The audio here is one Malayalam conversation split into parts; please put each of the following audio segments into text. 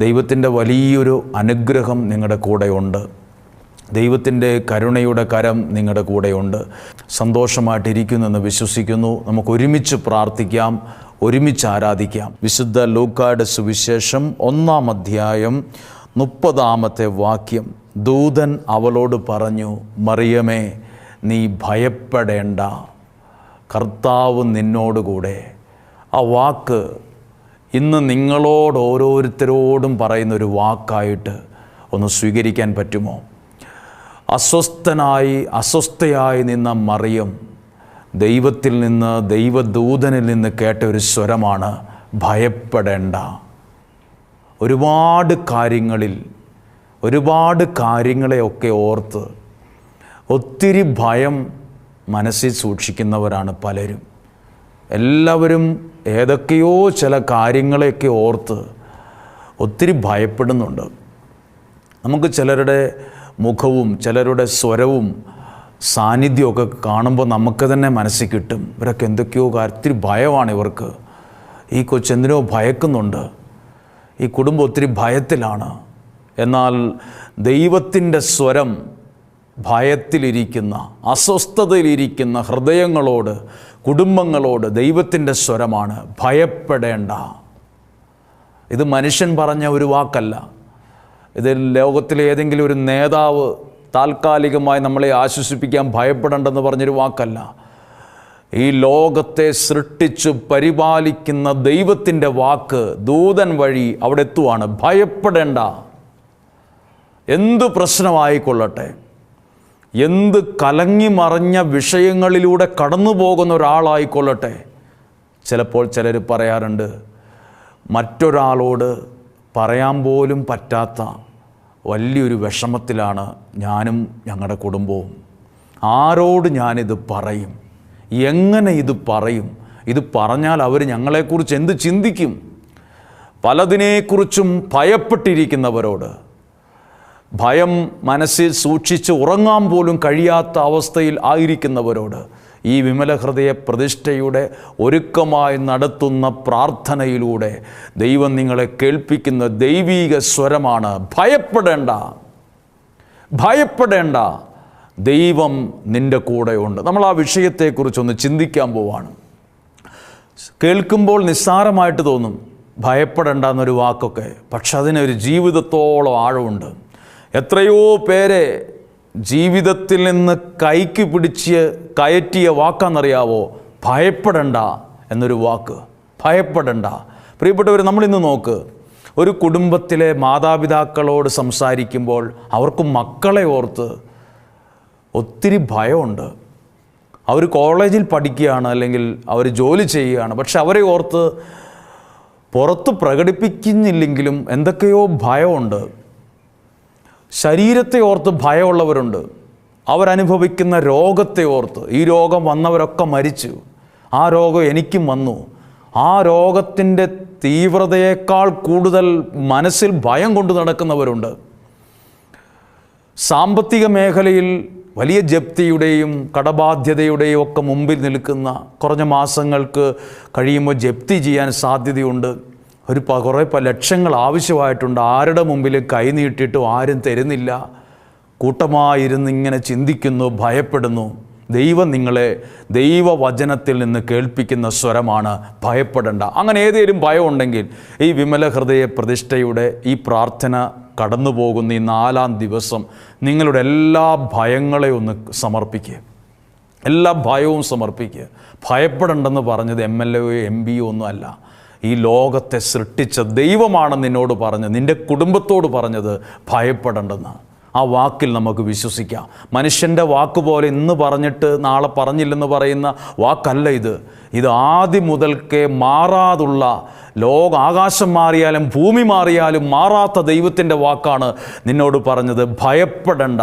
ദൈവത്തിൻ്റെ വലിയൊരു അനുഗ്രഹം നിങ്ങളുടെ കൂടെയുണ്ട്. ദൈവത്തിൻ്റെ കരുണയുടെ കരം നിങ്ങളുടെ കൂടെയുണ്ട്. സന്തോഷമായിട്ടിരിക്കുന്നെന്ന് വിശ്വസിക്കുന്നു. നമുക്ക് ഒരുമിച്ച് പ്രാർത്ഥിക്കാം, ഒരുമിച്ച് ആരാധിക്കാം. വിശുദ്ധ ലൂക്കായുടെ സുവിശേഷം 1-ാം അധ്യായം 30-ാമത്തെ വാക്യം. ദൂതൻ അവളോട് പറഞ്ഞു, മറിയമേ, നീ ഭയപ്പെടേണ്ട, കർത്താവ് നിന്നോടുകൂടെ. ആ വാക്ക് ഇന്ന് നിങ്ങളോട് ഓരോരുത്തരോടും പറയുന്നൊരു വാക്കായിട്ട് ഒന്ന് സ്വീകരിക്കാൻ പറ്റുമോ? അസ്വസ്ഥയായി നിന്ന മറിയം ദൈവത്തിൽ നിന്ന്, ദൈവദൂതനിൽ നിന്ന് കേട്ട ഒരു സ്വരമാണ് ഭയപ്പെടേണ്ട. ഒരുപാട് കാര്യങ്ങളെയൊക്കെ ഓർത്ത് ഒത്തിരി ഭയം മനസ്സിൽ സൂക്ഷിക്കുന്നവരാണ് പലരും. എല്ലാവരും ഏതൊക്കെയോ ചില കാര്യങ്ങളെയൊക്കെ ഓർത്ത് ഒത്തിരി ഭയപ്പെടുന്നുണ്ട്. നമുക്ക് ചിലരുടെ മുഖവും ചിലരുടെ സ്വരവും സാന്നിധ്യമൊക്കെ കാണുമ്പോൾ നമുക്ക് തന്നെ മനസ്സിൽ കിട്ടും, ഇവരൊക്കെ എന്തൊക്കെയോ ഒത്തിരി ഭയമാണ് ഇവർക്ക്. ഈ കൊച്ചെന്തിനോ ഭയക്കുന്നുണ്ട്, ഈ കുടുംബം ഒത്തിരി ഭയത്തിലാണ്. എന്നാൽ ദൈവത്തിൻ്റെ സ്വരം ഭയത്തിലിരിക്കുന്ന, അസ്വസ്ഥതയിലിരിക്കുന്ന ഹൃദയങ്ങളോട്, കുടുംബങ്ങളോട് ദൈവത്തിൻ്റെ സ്വരമാണ്, ഭയപ്പെടേണ്ട. ഇത് മനുഷ്യൻ പറഞ്ഞ ഒരു വാക്കല്ല. ഇത് ലോകത്തിലെ ഏതെങ്കിലും ഒരു നേതാവ് താൽക്കാലികമായി നമ്മളെ ആശ്വസിപ്പിക്കാൻ ഭയപ്പെടേണ്ടെന്ന് പറഞ്ഞൊരു വാക്കല്ല. ഈ ലോകത്തെ സൃഷ്ടിച്ചു പരിപാലിക്കുന്ന ദൈവത്തിൻ്റെ വാക്ക് ദൂതൻ വഴി അവിടെ എത്തുവാണ്. ഭയപ്പെടേണ്ട. എന്ത് പ്രശ്നമായിക്കൊള്ളട്ടെ, എന്ത് കലങ്ങി മറിഞ്ഞ വിഷയങ്ങളിലൂടെ കടന്നു പോകുന്ന ഒരാളായിക്കൊള്ളട്ടെ. ചിലപ്പോൾ ചിലർ പറയാറുണ്ട്, മറ്റൊരാളോട് പറയാൻ പോലും പറ്റാത്ത വലിയൊരു വിഷമത്തിലാണ് ഞാനും ഞങ്ങളുടെ കുടുംബവും. ആരോട് ഞാനിത് പറയും? എങ്ങനെ ഇത് പറയും? ഇത് പറഞ്ഞാൽ അവർ ഞങ്ങളെക്കുറിച്ച് എന്ത് ചിന്തിക്കും? പലതിനെക്കുറിച്ചും ഭയപ്പെട്ടിരിക്കുന്നവരോട്, ഭയം മനസ്സിൽ സൂക്ഷിച്ച് ഉറങ്ങാൻ പോലും കഴിയാത്ത അവസ്ഥയിൽ ആയിരിക്കുന്നവരോട് ഈ വിമല ഹൃദയ പ്രതിഷ്ഠയുടെ ഒരുക്കമായി നടത്തുന്ന പ്രാർത്ഥനയിലൂടെ ദൈവം നിങ്ങളെ കേൾപ്പിക്കുന്ന ദൈവീക സ്വരമാണ്, ഭയപ്പെടേണ്ട, ദൈവം നിൻ്റെ കൂടെയുണ്ട്. നമ്മൾ ആ വിഷയത്തെക്കുറിച്ചൊന്ന് ചിന്തിക്കാൻ പോവാണ്. കേൾക്കുമ്പോൾ നിസ്സാരമായിട്ട് തോന്നും ഭയപ്പെടേണ്ട എന്നൊരു വാക്കൊക്കെ, പക്ഷെ അതിനൊരു ജീവിതത്തോളം ആഴമുണ്ട്. എത്രയോ പേരെ ജീവിതത്തിൽ നിന്ന് കൈക്ക് പിടിച്ച് കയറ്റിയ വാക്കാണെന്നറിയാവോ? ഭയപ്പെടേണ്ട എന്നൊരു വാക്ക്. ഭയപ്പെടേണ്ട. പ്രിയപ്പെട്ടവർ, നമ്മളിന്ന് നോക്ക്, ഒരു കുടുംബത്തിലെ മാതാപിതാക്കളോട് സംസാരിക്കുമ്പോൾ അവർക്ക് മക്കളെ ഓർത്ത് ഒത്തിരി ഭയമുണ്ട്. അവർ കോളേജിൽ പഠിക്കുകയാണ്, അല്ലെങ്കിൽ അവർ ജോലി ചെയ്യുകയാണ്, പക്ഷെ അവരെ ഓർത്ത് പുറത്ത് പ്രകടിപ്പിക്കുന്നില്ലെങ്കിലും എന്തൊക്കെയോ ഭയമുണ്ട്. ശരീരത്തെ ഓർത്ത് ഭയമുള്ളവരുണ്ട്. അവരനുഭവിക്കുന്ന രോഗത്തെ ഓർത്ത്, ഈ രോഗം വന്നവരൊക്കെ മരിച്ചു, ആ രോഗം എനിക്കും വന്നു, ആ രോഗത്തിൻ്റെ തീവ്രതയേക്കാൾ കൂടുതൽ മനസ്സിൽ ഭയം കൊണ്ട് നടക്കുന്നവരുണ്ട്. സാമ്പത്തിക മേഖലയിൽ വലിയ ജപ്തിയുടെയും കടബാധ്യതയുടെയും ഒക്കെ മുമ്പിൽ നിൽക്കുന്ന, കുറഞ്ഞ മാസങ്ങൾക്ക് കഴിയുമ്പോൾ ജപ്തി ചെയ്യാൻ സാധ്യതയുണ്ട്, കുറേ ലക്ഷങ്ങൾ ആവശ്യമായിട്ടുണ്ട്, ആരുടെ മുമ്പിൽ കൈ നീട്ടിയിട്ടും ആരും തരുന്നില്ല, കൂട്ടമായിരുന്ന് ഇങ്ങനെ ചിന്തിക്കുന്നു, ഭയപ്പെടുന്നു. ദൈവം നിങ്ങളെ ദൈവവചനത്തിൽ നിന്ന് കേൾപ്പിക്കുന്ന സ്വരമാണ് ഭയപ്പെടേണ്ട. അങ്ങനെ ഏതെങ്കിലും ഭയമുണ്ടെങ്കിൽ ഈ വിമല ഹൃദയ പ്രതിഷ്ഠയുടെ ഈ പ്രാർത്ഥന കടന്നു പോകുന്ന ഈ 4-ാം ദിവസം നിങ്ങളുടെ എല്ലാ ഭയങ്ങളെയും ഒന്ന് സമർപ്പിക്കുക. എല്ലാ ഭയവും സമർപ്പിക്കുക. ഭയപ്പെടേണ്ടെന്ന് പറഞ്ഞത് MLA MP ഒന്നും അല്ല, ഈ ലോകത്തെ സൃഷ്ടിച്ച ദൈവമാണ് നിന്നോട് പറഞ്ഞത്, നിൻ്റെ കുടുംബത്തോട് പറഞ്ഞത് ഭയപ്പെടേണ്ടെന്ന്. ആ വാക്കിൽ നമുക്ക് വിശ്വസിക്കാം. മനുഷ്യൻ്റെ വാക്ക് പോലെ ഇന്ന് പറഞ്ഞിട്ട് നാളെ പറഞ്ഞില്ലെന്ന് പറയുന്ന വാക്കല്ല ഇത്. ഇത് ആദ്യം മുതൽക്കേ മാറാതുള്ള, ആകാശം മാറിയാലും ഭൂമി മാറിയാലും മാറാത്ത ദൈവത്തിൻ്റെ വാക്കാണ് നിന്നോട് പറഞ്ഞത്. ഭയപ്പെടേണ്ട.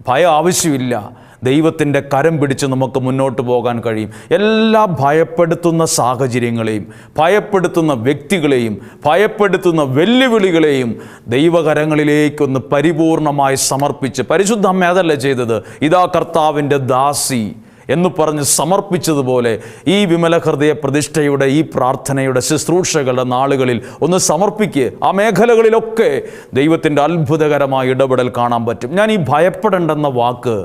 ഭയം ആവശ്യമില്ല. ദൈവത്തിൻ്റെ കരം പിടിച്ച് നമുക്ക് മുന്നോട്ട് പോകാൻ കഴിയും. എല്ലാ ഭയപ്പെടുത്തുന്ന സാഹചര്യങ്ങളെയും, ഭയപ്പെടുത്തുന്ന വ്യക്തികളെയും, ഭയപ്പെടുത്തുന്ന വെല്ലുവിളികളെയും ദൈവകരങ്ങളിലേക്കൊന്ന് പരിപൂർണമായി സമർപ്പിച്ച്, പരിശുദ്ധ അമ്മ അതല്ല ചെയ്തത്, ഇതാ കർത്താവിൻ്റെ ദാസി എന്ന് പറഞ്ഞ് സമർപ്പിച്ചതുപോലെ ഈ വിമല ഹൃദയ പ്രതിഷ്ഠയുടെ ഈ പ്രാർത്ഥനയുടെ ശുശ്രൂഷകളുടെ നാളുകളിൽ ഒന്ന് സമർപ്പിക്കുക. ആ മേഖലകളിലൊക്കെ ദൈവത്തിൻ്റെ അത്ഭുതകരമായ ഇടപെടൽ കാണാൻ പറ്റും. ഞാൻ ഈ ഭയപ്പെടേണ്ടെന്ന വാക്ക്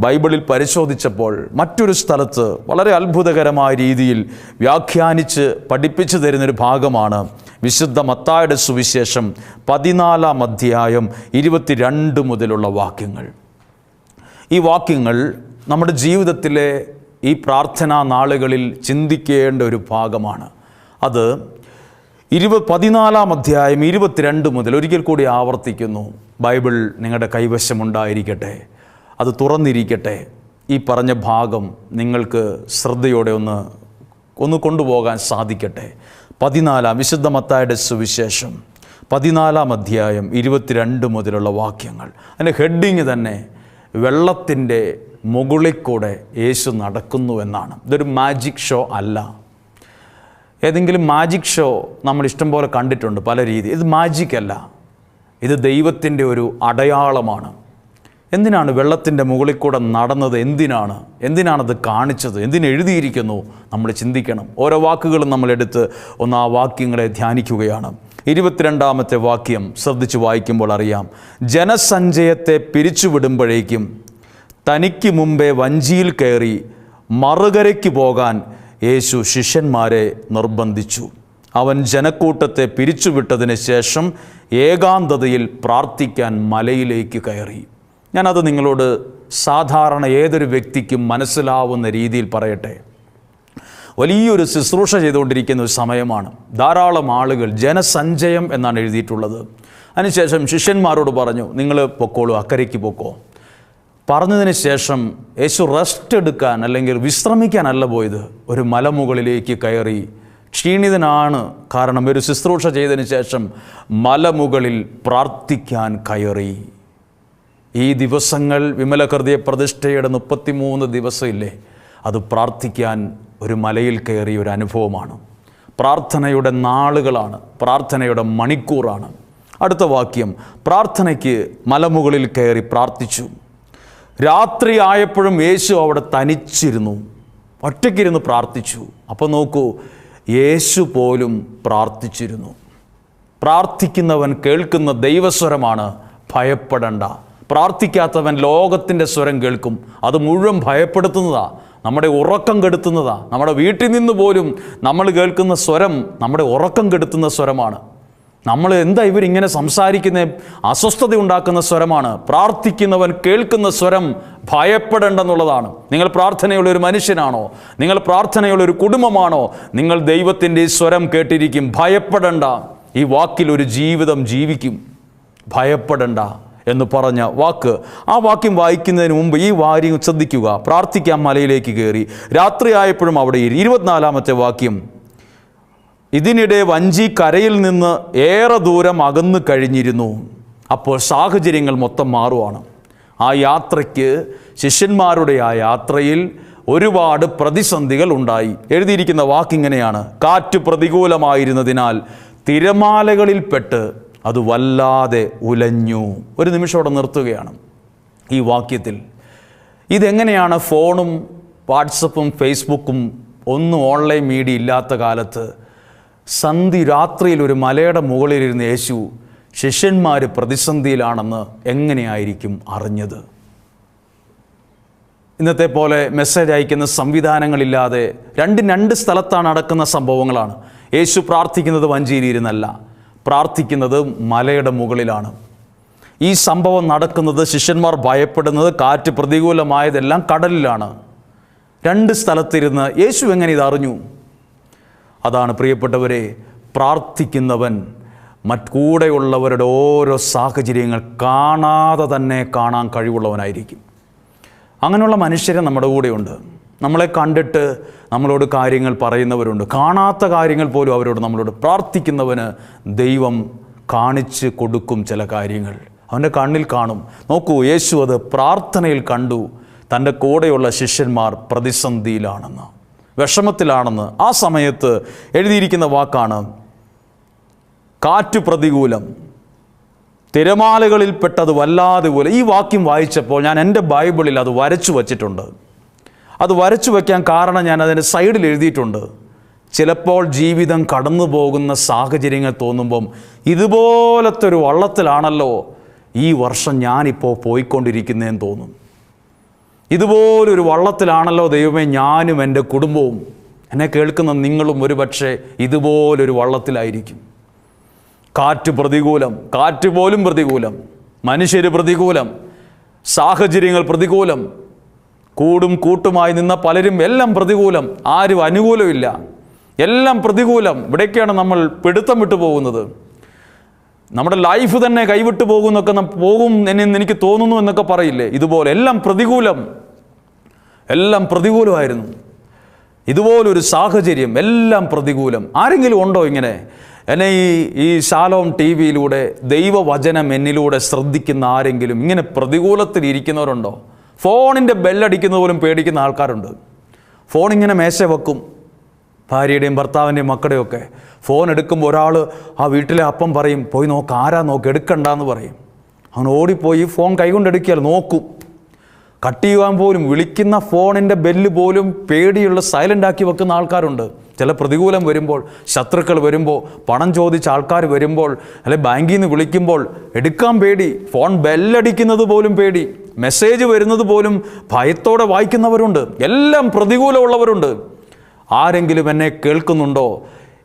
ബൈബിളിൽ പരിശോധിച്ചപ്പോൾ മറ്റൊരു സ്ഥലത്ത് വളരെ അത്ഭുതകരമായ രീതിയിൽ വ്യാഖ്യാനിച്ച് പഠിപ്പിച്ചു തരുന്നൊരു ഭാഗമാണ് വിശുദ്ധ മത്തായിയുടെ സുവിശേഷം 14-ാം അധ്യായം 22 മുതലുള്ള വാക്യങ്ങൾ. ഈ വാക്യങ്ങൾ നമ്മുടെ ജീവിതത്തിലെ ഈ പ്രാർത്ഥനാ നാളുകളിൽ ചിന്തിക്കേണ്ട ഒരു ഭാഗമാണ്. അത് 14-ാം അധ്യായം 22 മുതൽ ഒരിക്കൽ കൂടി ആവർത്തിക്കുന്നു. ബൈബിൾ നിങ്ങളുടെ കൈവശമുണ്ടായിരിക്കട്ടെ, അത് തുറന്നിരിക്കട്ടെ. ഈ പറഞ്ഞ ഭാഗം നിങ്ങൾക്ക് ശ്രദ്ധയോടെ ഒന്ന് കൊണ്ടുപോകാൻ സാധിക്കട്ടെ. വിശുദ്ധ മത്തായിയുടെ സുവിശേഷം 14-ാം അധ്യായം 22 മുതലുള്ള വാക്യങ്ങൾ. അതിൻ്റെ ഹെഡിങ് തന്നെ വെള്ളത്തിൻ്റെ മുകളിൽ കൂടെ യേശു നടക്കുന്നു എന്നാണ്. ഇതൊരു മാജിക് ഷോ അല്ല. ഏതെങ്കിലും മാജിക് ഷോ നമ്മൾ ഇഷ്ടം പോലെ കണ്ടിട്ടുണ്ട് പല രീതി. ഇത് മാജിക് അല്ല, ഇത് ദൈവത്തിൻ്റെ ഒരു അടയാളമാണ്. എന്തിനാണ് വെള്ളത്തിൻ്റെ മുകളിൽ കൂടെ നടന്നത്? എന്തിനാണത് കാണിച്ചത്? എന്തിനെഴുതിയിരിക്കുന്നു? നമ്മൾ ചിന്തിക്കണം. ഓരോ വാക്കുകളും നമ്മളെടുത്ത് ആ വാക്യങ്ങളെ ധ്യാനിക്കുകയാണ്. 22-ാമത്തെ വാക്യം ശ്രദ്ധിച്ച് വായിക്കുമ്പോൾ അറിയാം. ജനസഞ്ചയത്തെ പിരിച്ചുവിടുമ്പോഴേക്കും തനിക്ക് മുമ്പേ വഞ്ചിയിൽ കയറി മറുകരയ്ക്ക് പോകാൻ യേശു ശിഷ്യന്മാരെ നിർബന്ധിച്ചു. അവൻ ജനക്കൂട്ടത്തെ പിരിച്ചുവിട്ടതിന് ശേഷം ഏകാന്തതയിൽ പ്രാർത്ഥിക്കാൻ മലയിലേക്ക് കയറി. ഞാനത് നിങ്ങളോട് സാധാരണ ഏതൊരു വ്യക്തിക്കും മനസ്സിലാവുന്ന രീതിയിൽ പറയട്ടെ. വലിയൊരു ശുശ്രൂഷ ചെയ്തുകൊണ്ടിരിക്കുന്ന ഒരു സമയമാണ്. ധാരാളം ആളുകൾ, ജനസഞ്ചയം എന്നാണ് എഴുതിയിട്ടുള്ളത്. അതിനുശേഷം ശിഷ്യന്മാരോട് പറഞ്ഞു, നിങ്ങൾ പൊക്കോളൂ, അക്കരയ്ക്ക് പൊക്കോ. പറഞ്ഞതിന് ശേഷം യേശു റെസ്റ്റ് എടുക്കാൻ അല്ലെങ്കിൽ വിശ്രമിക്കാനല്ല പോയത്, ഒരു മലമുകളിലേക്ക് കയറി. ക്ഷീണിതനാണ്, കാരണം ഒരു ശുശ്രൂഷ ചെയ്തതിന് ശേഷം മലമുകളിൽ പ്രാർത്ഥിക്കാൻ കയറി. ഈ ദിവസങ്ങൾ വിമല ഹൃദയ പ്രതിഷ്ഠയുടെ 33 ദിവസം ഇല്ലേ, അത് പ്രാർത്ഥിക്കാൻ ഒരു മലയിൽ കയറിയ ഒരു അനുഭവമാണ്. പ്രാർത്ഥനയുടെ നാളുകളാണ്, പ്രാർത്ഥനയുടെ മണിക്കൂറാണ്. അടുത്ത വാക്യം, പ്രാർത്ഥനയ്ക്ക് മലമുകളിൽ കയറി പ്രാർത്ഥിച്ചു. രാത്രി ആയപ്പോഴും യേശു അവിടെ തനിച്ചിരുന്നു, ഒറ്റയ്ക്കിരുന്ന് പ്രാർത്ഥിച്ചു. അപ്പോൾ നോക്കൂ, യേശു പോലും പ്രാർത്ഥിച്ചിരുന്നു. പ്രാർത്ഥിക്കുന്നവൻ കേൾക്കുന്ന ദൈവസ്വരമാണ്, ഭയപ്പെടണ്ട. പ്രാർത്ഥിക്കാത്തവൻ ലോകത്തിൻ്റെ സ്വരം കേൾക്കും, അത് മുഴുവൻ ഭയപ്പെടുത്തുന്നതാണ്, നമ്മുടെ ഉറക്കം കെടുത്തുന്നതാണ്. നമ്മുടെ വീട്ടിൽ നിന്ന് പോലും നമ്മൾ കേൾക്കുന്ന സ്വരം നമ്മുടെ ഉറക്കം കെടുത്തുന്ന സ്വരമാണ്. നമ്മൾ എന്താ ഇവരിങ്ങനെ സംസാരിക്കുന്ന അസ്വസ്ഥത ഉണ്ടാക്കുന്ന സ്വരമാണ്. പ്രാർത്ഥിക്കുന്നവൻ കേൾക്കുന്ന സ്വരം ഭയപ്പെടേണ്ടെന്നുള്ളതാണ്. നിങ്ങൾ പ്രാർത്ഥനയുള്ള ഒരു മനുഷ്യനാണോ? നിങ്ങൾ പ്രാർത്ഥനയുള്ള ഒരു കുടുംബമാണോ? നിങ്ങൾ ദൈവത്തിൻ്റെ ഈ സ്വരം കേട്ടിരിക്കും. ഭയപ്പെടണ്ട, ഈ വാക്കിൽ ഒരു ജീവിതം ജീവിക്കും. ഭയപ്പെടണ്ട എന്ന് പറഞ്ഞ വാക്ക്, ആ വാക്യം വായിക്കുന്നതിന് മുമ്പ് ഈ വാര്യം ശ്രദ്ധിക്കുക. പ്രാർത്ഥിക്കാൻ മലയിലേക്ക് കയറി, രാത്രിയായപ്പോഴും അവിടെ 24-ാമത്തെ വാക്യം, ഇതിനിടെ വഞ്ചി കരയിൽ നിന്ന് ഏറെ ദൂരം അകന്നു കഴിഞ്ഞിരുന്നു. അപ്പോൾ സാഹചര്യങ്ങൾ മൊത്തം മാറുവാണ്. ആ യാത്രയ്ക്ക്, ശിഷ്യന്മാരുടെ ആ യാത്രയിൽ ഒരുപാട് പ്രതിസന്ധികൾ ഉണ്ടായി. എഴുതിയിരിക്കുന്ന വാക്കിങ്ങനെയാണ്, കാറ്റ് പ്രതികൂലമായിരുന്നതിനാൽ തിരമാലകളിൽപ്പെട്ട് അത് വല്ലാതെ ഉലഞ്ഞു. ഒരു നിമിഷം അവിടെ നിർത്തുകയാണ് ഈ വാക്യത്തിൽ. ഇതെങ്ങനെയാണ് ഫോണും വാട്സപ്പും ഫേസ്ബുക്കും ഒന്നും ഓൺലൈൻ മീഡിയ ഇല്ലാത്ത കാലത്ത് രാത്രിയിൽ ഒരു മലയുടെ മുകളിലിരുന്ന് യേശു ശിഷ്യന്മാർ പ്രതിസന്ധിയിലാണെന്ന് എങ്ങനെയായിരിക്കും അറിഞ്ഞത്? ഇന്നത്തെ പോലെ മെസ്സേജ് അയക്കുന്ന സംവിധാനങ്ങളില്ലാതെ രണ്ട് സ്ഥലത്താണ് നടക്കുന്ന സംഭവങ്ങളാണ്. യേശു പ്രാർത്ഥിക്കുന്നത് വഞ്ചിയിലിരുന്നല്ല, പ്രാർത്ഥിക്കുന്നത് മലയുടെ മുകളിലാണ്. ഈ സംഭവം നടക്കുന്നത്, ശിഷ്യന്മാർ ഭയപ്പെടുന്നത്, കാറ്റ് പ്രതികൂലമായതെല്ലാം കടലിലാണ്. 2 സ്ഥലത്തിരുന്ന് യേശു എങ്ങനെ ഇതറിഞ്ഞു? അതാണ് പ്രിയപ്പെട്ടവരെ, പ്രാർത്ഥിക്കുന്നവൻ കൂടെയുള്ളവരുടെ ഓരോ സാഹചര്യങ്ങൾ കാണാതെ തന്നെ കാണാൻ കഴിവുള്ളവനായിരിക്കും. അങ്ങനെയുള്ള മനുഷ്യരെ നമ്മുടെ കൂടെയുണ്ട്. നമ്മളെ കണ്ടിട്ട് നമ്മളോട് കാര്യങ്ങൾ പറയുന്നവരുണ്ട്. കാണാത്ത കാര്യങ്ങൾ പോലും നമ്മളോട് പ്രാർത്ഥിക്കുന്നവന് ദൈവം കാണിച്ച് കൊടുക്കും ചില കാര്യങ്ങൾ. അവൻ്റെ കണ്ണിൽ കാണും. നോക്കൂ, യേശു അത് പ്രാർത്ഥനയിൽ കണ്ടു. തൻ്റെ കൂടെയുള്ള ശിഷ്യന്മാർ പ്രതിസന്ധിയിലാണെന്ന്, വിഷമത്തിലാണെന്ന്. ആ സമയത്ത് എഴുതിയിരിക്കുന്ന വാക്കാണ്, കാറ്റ് പ്രതികൂലം, തിരമാലകളിൽപ്പെട്ടത് വല്ലാതെ പോലെ. ഈ വാക്യം വായിച്ചപ്പോൾ ഞാൻ എൻ്റെ ബൈബിളിൽ അത് വരച്ചു വച്ചിട്ടുണ്ട്. അത് വരച്ചു വയ്ക്കാൻ കാരണം ഞാൻ അതിൻ്റെ സൈഡിൽ എഴുതിയിട്ടുണ്ട്. ചിലപ്പോൾ ജീവിതം കടന്നു പോകുന്ന സാഹചര്യങ്ങൾ തോന്നുമ്പം ഇതുപോലത്തെ ഒരു വള്ളത്തിലാണല്ലോ ഈ വർഷം ഞാനിപ്പോൾ പോയിക്കൊണ്ടിരിക്കുന്നതെന്ന് തോന്നും. ഇതുപോലൊരു വള്ളത്തിലാണല്ലോ ദൈവമേ ഞാനും എൻ്റെ കുടുംബവും. എന്നെ കേൾക്കുന്ന നിങ്ങളും ഒരുപക്ഷെ ഇതുപോലൊരു വള്ളത്തിലായിരിക്കും. കാറ്റ് പ്രതികൂലം, കാറ്റ് പോലും പ്രതികൂലം, മനുഷ്യർ പ്രതികൂലം, സാഹചര്യങ്ങൾ പ്രതികൂലം, കൂടും കൂട്ടുമായി നിന്ന പലരും എല്ലാം പ്രതികൂലം, ആരും അനുകൂലമില്ല, എല്ലാം പ്രതികൂലം. ഇവിടേക്കാണ് നമ്മൾ പിടുത്തം വിട്ടു പോകുന്നത്. നമ്മുടെ ലൈഫ് തന്നെ കൈവിട്ടു പോകുന്നൊക്കെ പോകും എന്ന് എനിക്ക് തോന്നുന്നു എന്നൊക്കെ പറയില്ലേ, ഇതുപോലെ എല്ലാം പ്രതികൂലം, എല്ലാം പ്രതികൂലമായിരുന്നു. ഇതുപോലൊരു സാഹചര്യം, എല്ലാം പ്രതികൂലം. ആരെങ്കിലും ഉണ്ടോ ഇങ്ങനെ? എന്നെ ഈ ശാലോം ടി വിയിലൂടെ ദൈവവചനം എന്നിലൂടെ ശ്രദ്ധിക്കുന്ന ആരെങ്കിലും ഇങ്ങനെ പ്രതികൂലത്തിൽ ഇരിക്കുന്നവരുണ്ടോ? ഫോണിൻ്റെ ബെല്ലടിക്കുന്നത് പോലും പേടിക്കുന്ന ആൾക്കാരുണ്ട്. ഫോൺ ഇങ്ങനെ മേശ വെക്കും, ഭാര്യയുടെയും ഭർത്താവിൻ്റെയും മക്കളുടെയും ഒക്കെ. ഫോൺ എടുക്കുമ്പോൾ ഒരാൾ ആ വീട്ടിലെ അപ്പം പറയും, പോയി നോക്ക്, ആരാ നോക്ക്, എടുക്കണ്ടെന്ന് പറയും. അവൻ ഓടിപ്പോയി ഫോൺ കൈകൊണ്ടെടുക്കിയാൽ നോക്കും. കട്ട് ചെയ്യുവാൻ പോലും, വിളിക്കുന്ന ഫോണിൻ്റെ ബെല്ല് പോലും പേടിയുള്ള സൈലൻ്റ് ആക്കി വെക്കുന്ന ആൾക്കാരുണ്ട്. ചില പ്രതികൂലം വരുമ്പോൾ, ശത്രുക്കൾ വരുമ്പോൾ, പണം ചോദിച്ച ആൾക്കാർ വരുമ്പോൾ, അല്ലെ ബാങ്കിൽ നിന്ന് വിളിക്കുമ്പോൾ എടുക്കാൻ പേടി, ഫോൺ ബെല്ലടിക്കുന്നത് പോലും പേടി, മെസ്സേജ് വരുന്നത് പോലും ഭയത്തോടെ വായിക്കുന്നവരുണ്ട്. എല്ലാം പ്രതികൂലമുള്ളവരുണ്ട്. ആരെങ്കിലും എന്നെ കേൾക്കുന്നുണ്ടോ?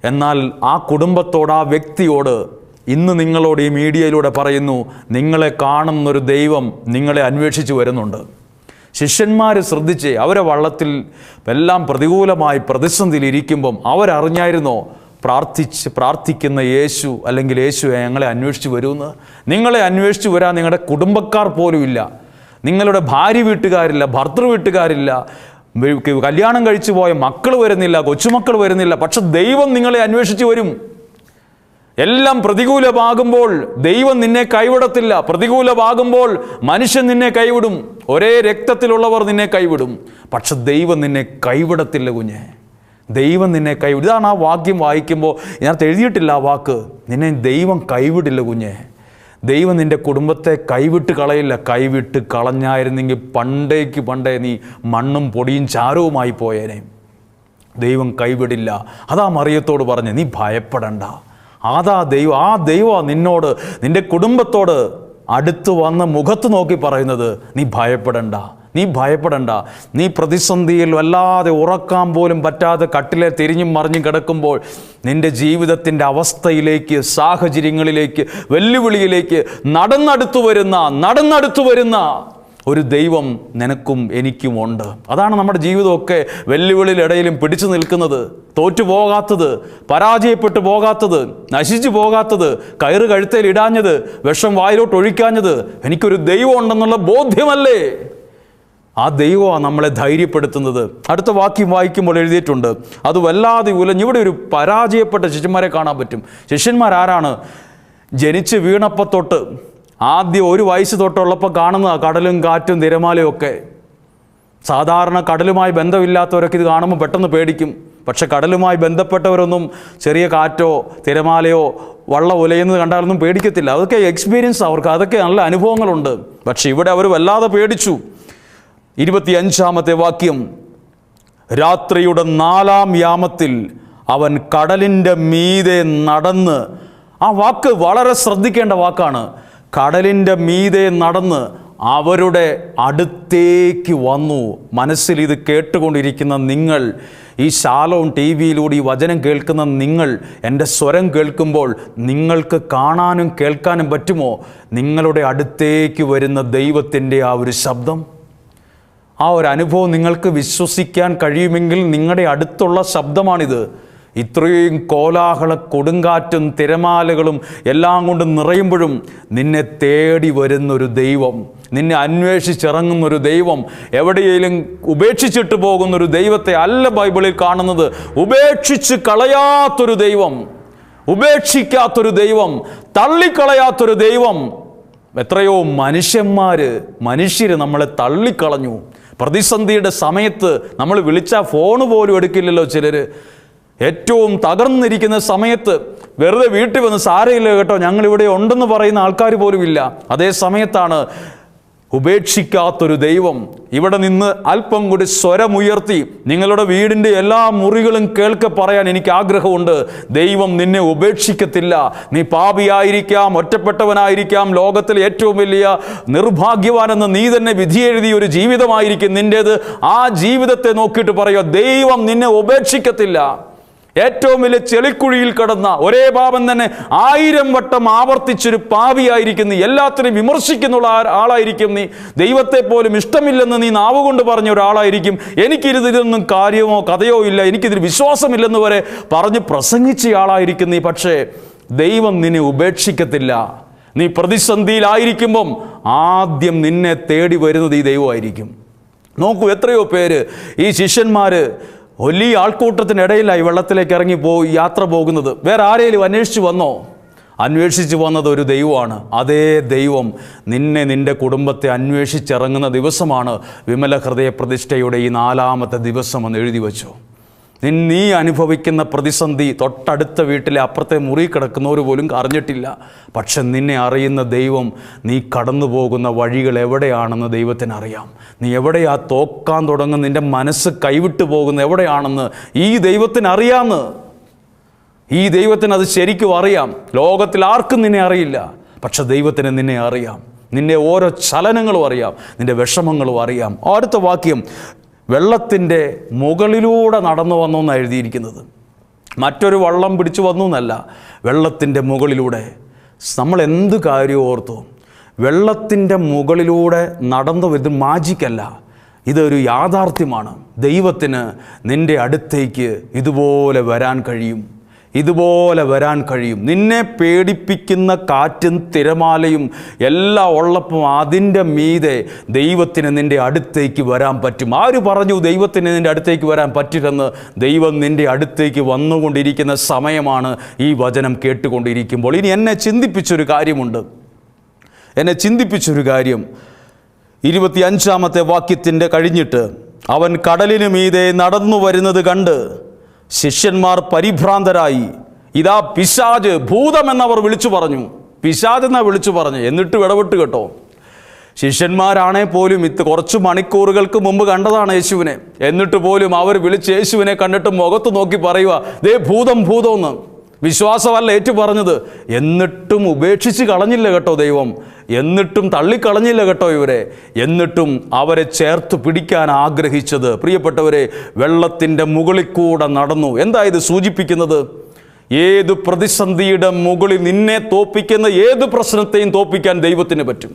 എന്നാൽ ആ കുടുംബത്തോട്, ആ വ്യക്തിയോട് ഇന്ന് നിങ്ങളോട് ഈ മീഡിയയിലൂടെ പറയുന്നു, നിങ്ങളെ കാണുന്നൊരു ദൈവം നിങ്ങളെ അന്വേഷിച്ച് വരുന്നുണ്ട്. ശിഷ്യന്മാർ ശ്രദ്ധിച്ചേ, അവരെ വള്ളത്തിൽ എല്ലാം പ്രതികൂലമായി പ്രതിസന്ധിയിൽ ഇരിക്കുമ്പം അവരറിഞ്ഞായിരുന്നോ പ്രാർത്ഥിക്കുന്ന യേശു, അല്ലെങ്കിൽ യേശു ഞങ്ങളെ അന്വേഷിച്ച് വരുമെന്ന്? നിങ്ങളെ അന്വേഷിച്ച് വരാൻ നിങ്ങളുടെ കുടുംബക്കാർ പോലും ഇല്ല, നിങ്ങളുടെ ഭാര്യ വീട്ടുകാരില്ല, ഭർത്തൃ വീട്ടുകാരില്ല, കല്യാണം കഴിച്ചു പോയ മക്കൾ വരുന്നില്ല, കൊച്ചുമക്കൾ വരുന്നില്ല. പക്ഷെ ദൈവം നിങ്ങളെ അന്വേഷിച്ച് വരും. എല്ലാം പ്രതികൂലമാകുമ്പോൾ ദൈവം നിന്നെ കൈവിടത്തില്ല. പ്രതികൂലമാകുമ്പോൾ മനുഷ്യൻ നിന്നെ കൈവിടും, ഒരേ രക്തത്തിലുള്ളവർ നിന്നെ കൈവിടും. പക്ഷെ ദൈവം നിന്നെ കൈവിടത്തില്ല കുഞ്ഞെ, ദൈവം നിന്നെ കൈവിടും. ഇതാണ് ആ വാക്യം വായിക്കുമ്പോൾ ഇതിനകത്ത് എഴുതിയിട്ടില്ല ആ വാക്ക്, നിന്നെ ദൈവം കൈവിടില്ല കുഞ്ഞെ. ദൈവം നിൻ്റെ കുടുംബത്തെ കൈവിട്ട് കളയില്ല. കൈവിട്ട് കളഞ്ഞായിരുന്നെങ്കിൽ പണ്ടേ നീ മണ്ണും പൊടിയും ചാരവുമായി പോയേനെ. ദൈവം കൈവിടില്ല. അതാ മറിയത്തോട് പറഞ്ഞ്, നീ ഭയപ്പെടണ്ട. ആ ദൈവം നിന്നോട്, നിൻ്റെ കുടുംബത്തോട് അടുത്ത് വന്ന് മുഖത്ത് നോക്കി പറയുന്നത്, നീ ഭയപ്പെടണ്ട, നീ ഭയപ്പെടണ്ട. നീ പ്രതിസന്ധിയിൽ വല്ലാതെ ഉറക്കാൻ പോലും പറ്റാതെ കട്ടിലെ തിരിഞ്ഞും മറിഞ്ഞും കിടക്കുമ്പോൾ നിൻ്റെ ജീവിതത്തിൻ്റെ അവസ്ഥയിലേക്ക്, സാഹചര്യങ്ങളിലേക്ക്, വെല്ലുവിളിയിലേക്ക് നടന്നടുത്തു വരുന്ന ഒരു ദൈവം നിനക്കും എനിക്കുമുണ്ട്. അതാണ് നമ്മുടെ ജീവിതമൊക്കെ വെല്ലുവിളിയിലിടയിലും പിടിച്ചു നിൽക്കുന്നത്, തോറ്റുപോകാത്തത്, പരാജയപ്പെട്ടു പോകാത്തത്, നശിച്ചു പോകാത്തത്, കയറ് കഴുത്തേൽ ഇടാഞ്ഞത്, വിഷം വായിലോട്ട് ഒഴിക്കാഞ്ഞത്. എനിക്കൊരു ദൈവം ഉണ്ടെന്നുള്ള ബോധ്യമല്ലേ? ആ ദൈവമാണ് നമ്മളെ ധൈര്യപ്പെടുത്തുന്നത്. അടുത്ത വാക്യം വായിക്കുമ്പോൾ എഴുതിയിട്ടുണ്ട്, അത് വല്ലാതെ ഉലഞ്ഞ്. ഇവിടെ ഒരു പരാജയപ്പെട്ട ശിഷ്യന്മാരെ കാണാൻ പറ്റും. ശിഷ്യന്മാരാരാണ്? ജനിച്ച് വീണപ്പോൾ തൊട്ട്, ആദ്യം 1 വയസ്സ് തൊട്ടുള്ളപ്പോൾ കാണുന്ന കടലും കാറ്റും തിരമാലയും ഒക്കെ. സാധാരണ കടലുമായി ബന്ധമില്ലാത്തവരൊക്കെ ഇത് കാണുമ്പോൾ പെട്ടെന്ന് പേടിക്കും. പക്ഷെ കടലുമായി ബന്ധപ്പെട്ടവരൊന്നും ചെറിയ കാറ്റോ തിരമാലയോ വള്ളം ഉലയുന്നത് കണ്ടാലൊന്നും പേടിക്കത്തില്ല. അതൊക്കെ എക്സ്പീരിയൻസ്, അവർക്ക് അതൊക്കെ നല്ല അനുഭവങ്ങളുണ്ട്. പക്ഷെ ഇവിടെ അവർ വല്ലാതെ പേടിച്ചു. 25-ാമത്തെ വാക്യം, രാത്രിയുടെ 4-ാം യാമത്തിൽ അവൻ കടലിൻ്റെ മീതെ നടന്ന്. ആ വാക്ക് വളരെ ശ്രദ്ധിക്കേണ്ട വാക്കാണ്. കടലിൻ്റെ മീതെ നടന്ന് അവരുടെ അടുത്തേക്ക് വന്നു. മനസ്സിൽ ഇത് കേട്ടുകൊണ്ടിരിക്കുന്ന നിങ്ങൾ, ഈ ശാലോം ടി വിയിലൂടെ ഈ വചനം കേൾക്കുന്ന നിങ്ങൾ, എൻ്റെ സ്വരം കേൾക്കുമ്പോൾ നിങ്ങൾക്ക് കാണാനും കേൾക്കാനും പറ്റുമോ നിങ്ങളുടെ അടുത്തേക്ക് വരുന്ന ദൈവത്തിൻ്റെ ആ ഒരു ശബ്ദം? ആ ഒരു അനുഭവം നിങ്ങൾക്ക് വിശ്വസിക്കാൻ കഴിയുമെങ്കിൽ നിങ്ങളുടെ അടുത്തുള്ള ശബ്ദമാണിത്. ഇത്രയും കോലാഹല കൊടുങ്കാറ്റും തിരമാലകളും എല്ലാം കൊണ്ട് നിറയുമ്പോഴും നിന്നെ തേടി വരുന്നൊരു ദൈവം, നിന്നെ അന്വേഷിച്ചിറങ്ങുന്നൊരു ദൈവം, എവിടെയെങ്കിലും ഉപേക്ഷിച്ചിട്ട് പോകുന്നൊരു ദൈവത്തെ അല്ല ബൈബിളിൽ കാണുന്നത്. ഉപേക്ഷിച്ച് കളയാത്തൊരു ദൈവം, ഉപേക്ഷിക്കാത്തൊരു ദൈവം, തള്ളിക്കളയാത്തൊരു ദൈവം. എത്രയോ മനുഷ്യർ നമ്മളെ തള്ളിക്കളഞ്ഞു. പ്രതിസന്ധിയുടെ സമയത്ത് നമ്മൾ വിളിച്ചാൽ ഫോണ് പോലും എടുക്കില്ലല്ലോ ചിലർ. ഏറ്റവും തകർന്നിരിക്കുന്ന സമയത്ത് വെറുതെ വീട്ടിൽ വന്ന് സാരയില്ല കേട്ടോ ഞങ്ങളിവിടെ ഉണ്ടെന്ന് പറയുന്ന ആൾക്കാർ പോലും ഇല്ല. അതേ സമയത്താണ് ഉപേക്ഷിക്കാത്തൊരു ദൈവം ഇവിടെ നിന്ന് അല്പം കൂടി സ്വരമുയർത്തി നിങ്ങളുടെ വീടിൻ്റെ എല്ലാ മുറികളും കേൾക്കെ പറയാൻ എനിക്ക് ആഗ്രഹമുണ്ട്. ദൈവം നിന്നെ ഉപേക്ഷിക്കത്തില്ല. നീ പാപിയായിരിക്കാം, ഒറ്റപ്പെട്ടവനായിരിക്കാം, ലോകത്തിലെ ഏറ്റവും വലിയ നിർഭാഗ്യവാനെന്ന് നീ തന്നെ വിധിയെഴുതിയ ഒരു ജീവിതമായിരിക്കും നിൻ്റേത്. ആ ജീവിതത്തെ നോക്കിയിട്ട് പറയുക, ദൈവം നിന്നെ ഉപേക്ഷിക്കത്തില്ല. ഏറ്റവും വലിയ ചെളിക്കുഴിയിൽ കിടന്ന ഒരേ പാപം തന്നെ 1000 വട്ടം ആവർത്തിച്ചൊരു പാപിയായിരിക്കും നീ. എല്ലാത്തിനെയും വിമർശിക്കുന്ന ആളായിരിക്കും നീ. ദൈവത്തെ പോലും ഇഷ്ടമില്ലെന്ന് നീ നാവുകൊണ്ട് പറഞ്ഞ ഒരാളായിരിക്കും. എനിക്കിതിലൊന്നും കാര്യമോ കഥയോ ഇല്ല, എനിക്കിതിൽ വിശ്വാസമില്ലെന്ന് വരെ പറഞ്ഞ് പ്രസംഗിച്ച ആളായിരിക്കും നീ. പക്ഷേ ദൈവം നിന്നെ ഉപേക്ഷിക്കത്തില്ല. നീ പ്രതിസന്ധിയിലായിരിക്കുമ്പം ആദ്യം നിന്നെ തേടി വരുന്നത് ഈ ദൈവമായിരിക്കും. നോക്കൂ, എത്രയോ പേര് ഈ ശിഷ്യന്മാർ വലിയ ആൾക്കൂട്ടത്തിനിടയിലായി വെള്ളത്തിലേക്ക് ഇറങ്ങിപ്പോയി യാത്ര പോകുന്നത്. വേറെ ആരെങ്കിലും അന്വേഷിച്ച് വന്നോ? അന്വേഷിച്ച് വന്നത് ഒരു ദൈവമാണ്. അതേ ദൈവം നിന്റെ കുടുംബത്തെ അന്വേഷിച്ചിറങ്ങുന്ന ദിവസമാണ് വിമല ഹൃദയ പ്രതിഷ്ഠയുടെ ഈ 4ാമത്തെ ദിവസം എന്ന് എഴുതി വച്ചു. നീ അനുഭവിക്കുന്ന പ്രതിസന്ധി തൊട്ടടുത്ത വീട്ടിലെ അപ്പുറത്തെ മുറി കിടക്കുന്നവർ പോലും അറിഞ്ഞിട്ടില്ല. പക്ഷെ നിന്നെ അറിയുന്ന ദൈവം നീ കടന്നു പോകുന്ന വഴികൾ എവിടെയാണെന്ന് ദൈവത്തിന് അറിയാം. നീ എവിടെയാ തോക്കാൻ തുടങ്ങുന്ന, നിൻ്റെ മനസ്സ് കൈവിട്ടു പോകുന്ന എവിടെയാണെന്ന് ഈ ദൈവത്തിന് അറിയാമെന്ന്. ഈ ദൈവത്തിന് അത് ശരിക്കും അറിയാം. ലോകത്തിൽ ആർക്കും നിന്നെ അറിയില്ല, പക്ഷെ ദൈവത്തിന് നിന്നെ അറിയാം. നിന്നെ ഓരോ ചലനങ്ങളും അറിയാം, നിൻ്റെ വിഷമങ്ങളും അറിയാം. അടുത്ത വാക്യം, വെള്ളത്തിൻ്റെ മുകളിലൂടെ നടന്നു വന്നു എന്നാണ് എഴുതിയിരിക്കുന്നത്. മറ്റൊരു വള്ളം പിടിച്ചു വന്നു എന്നല്ല, വെള്ളത്തിൻ്റെ മുകളിലൂടെ. നമ്മൾ എന്ത് കാര്യം ഓർത്തു? വെള്ളത്തിൻ്റെ മുകളിലൂടെ നടന്നു വരുന്നത് മാജിക്കല്ല, ഇതൊരു യാഥാർത്ഥ്യമാണ്. ദൈവത്തിന് നിൻ്റെ അടുത്തേക്ക് ഇതുപോലെ വരാൻ കഴിയും. ഇതുപോലെ വരാൻ കഴിയും. നിന്നെ പേടിപ്പിക്കുന്ന കാറ്റും തിരമാലയും എല്ലാം ഉള്ളപ്പോൾ അതിൻ്റെ മീതെ ദൈവത്തിന് നിൻ്റെ അടുത്തേക്ക് വരാൻ പറ്റും. ആര് പറഞ്ഞു ദൈവത്തിന് നിൻ്റെ അടുത്തേക്ക് വരാൻ പറ്റില്ലെന്ന്? ദൈവം നിൻ്റെ അടുത്തേക്ക് വന്നുകൊണ്ടിരിക്കുന്ന സമയമാണ് ഈ വചനം കേട്ടുകൊണ്ടിരിക്കുമ്പോൾ. ഇനി എന്നെ ചിന്തിപ്പിച്ചൊരു കാര്യമുണ്ട്. എന്നെ ചിന്തിപ്പിച്ചൊരു കാര്യം 25ാമത്തെ വാക്യത്തിൻ്റെ കഴിഞ്ഞിട്ട്, അവൻ കടലിന് മീതെ നടന്നു വരുന്നത് കണ്ട് ശിഷ്യന്മാർ പരിഭ്രാന്തരായി. ഇതാ പിശാച്, ഭൂതമെന്നവർ വിളിച്ചു പറഞ്ഞു. പിശാചെന്നാ വിളിച്ചു പറഞ്ഞു. എന്നിട്ട് ഇടപെട്ട് കേട്ടോ. ശിഷ്യന്മാരാണേ പോലും കുറച്ച് മണിക്കൂറുകൾക്ക് മുമ്പ് കണ്ടതാണ് യേശുവിനെ. എന്നിട്ട് പോലും അവർ വിളിച്ച് യേശുവിനെ കണ്ടിട്ട് മുഖത്ത് നോക്കി പറയുക, ദേ ഭൂതം ഭൂതമെന്ന്. വിശ്വാസമല്ല ഏറ്റു പറഞ്ഞത്. എന്നിട്ടും ഉപേക്ഷിച്ച് കളഞ്ഞില്ല കേട്ടോ ദൈവം. എന്നിട്ടും തള്ളിക്കളഞ്ഞില്ല കേട്ടോ ഇവരെ. എന്നിട്ടും അവരെ ചേർത്ത് പിടിക്കാൻ ആഗ്രഹിച്ചത്, പ്രിയപ്പെട്ടവരെ, വെള്ളത്തിൻ്റെ മുകളിൽ കൂടെ നടന്നു. എന്താ ഇത് സൂചിപ്പിക്കുന്നത്? ഏത് പ്രതിസന്ധിയുടെ മുകളിൽ നിന്നെ തോൽപ്പിക്കുന്ന ഏത് പ്രശ്നത്തെയും തോൽപ്പിക്കാൻ ദൈവത്തിന് പറ്റും.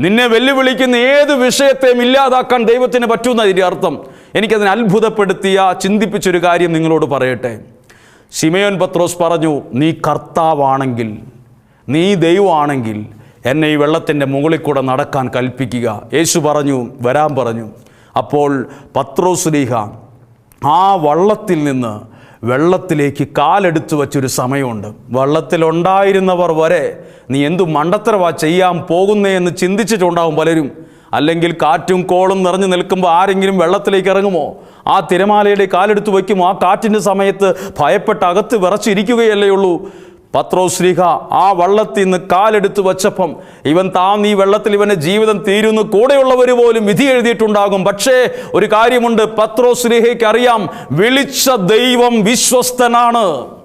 നിന്നെ വെല്ലുവിളിക്കുന്ന ഏത് വിഷയത്തെയും ഇല്ലാതാക്കാൻ ദൈവത്തിന് പറ്റുമെന്ന ഇതിൻ്റെ അർത്ഥം. എനിക്കതിനെ അത്ഭുതപ്പെടുത്തിയ ചിന്തിപ്പിച്ചൊരു കാര്യം നിങ്ങളോട് പറയട്ടെ. ശിമയോൻ പത്രോസ് പറഞ്ഞു, നീ കർത്താവാണെങ്കിൽ, നീ ദൈവമാണെങ്കിൽ എന്നെ ഈ വെള്ളത്തിൻ്റെ മുകളിൽ കൂടെ നടക്കാൻ കൽപ്പിക്കുക. യേശു പറഞ്ഞു, വരാൻ പറഞ്ഞു. അപ്പോൾ പത്രോസ്ലീഹ ആ വള്ളത്തിൽ നിന്ന് വെള്ളത്തിലേക്ക് കാലെടുത്തു വച്ചൊരു സമയമുണ്ട്. വള്ളത്തിലുണ്ടായിരുന്നവർ വരെ നീ എന്തു മണ്ടത്തരവാ ചെയ്യാൻ പോകുന്നേ എന്ന് ചിന്തിച്ചിട്ടുണ്ടാവും പലരും. അല്ലെങ്കിൽ കാറ്റും കോളും നിറഞ്ഞു നിൽക്കുമ്പോൾ ആരെങ്കിലും വെള്ളത്തിലേക്ക് ഇറങ്ങുമോ? ആ തിരമാലയുടെ കാലെടുത്ത് വയ്ക്കുമോ? ആ കാറ്റിൻ്റെ സമയത്ത് ഭയപ്പെട്ട് അകത്ത് വിറച്ചിരിക്കുകയല്ലേ ഉള്ളൂ. പത്രോസ്ലീഹ ആ വള്ളത്തിൽ നിന്ന് കാലെടുത്ത് വച്ചപ്പം ഇവൻ ഈ വെള്ളത്തിൽ ഇവൻ്റെ ജീവിതം തീരുന്നു കൂടെയുള്ളവർ പോലും വിധി എഴുതിയിട്ടുണ്ടാകും. പക്ഷേ ഒരു കാര്യമുണ്ട്, പത്രോസ്ലീഹയ്ക്ക് അറിയാം, വിളിച്ച ദൈവം വിശ്വസ്തനാണ്.